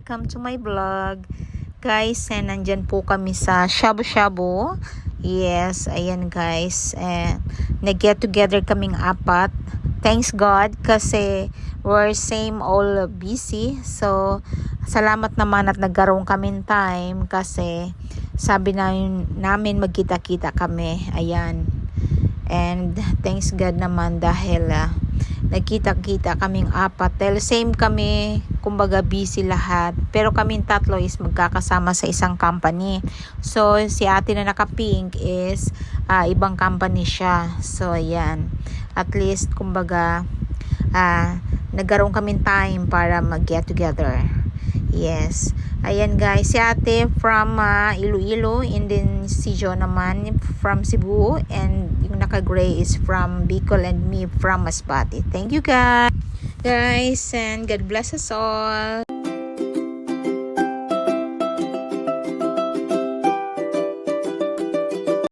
welcome to my vlog. Guys, nandyan po kami sa Shabu-Shabu. Yes, ayan guys. Nag-get together kaming apat. Thanks God kasi we're same all busy. So, salamat naman at nagkaroon kami time kasi sabi namin magkita-kita kami. Ayan. And thanks God naman dahil nagkita-kita kaming apat. Dahil same kami, kumbaga busy lahat. Pero kaming tatlo is magkakasama sa isang company. So, si ate na naka-pink is ibang company siya. So, ayan. At least, kumbaga, nagkaroon kaming time para mag-get together. Yes. Ayan guys, si ate from Iloilo, and then si Jo naman from Cebu, and yung naka-gray is from Bicol, and me from Masbate. Thank you guys, and God bless us all.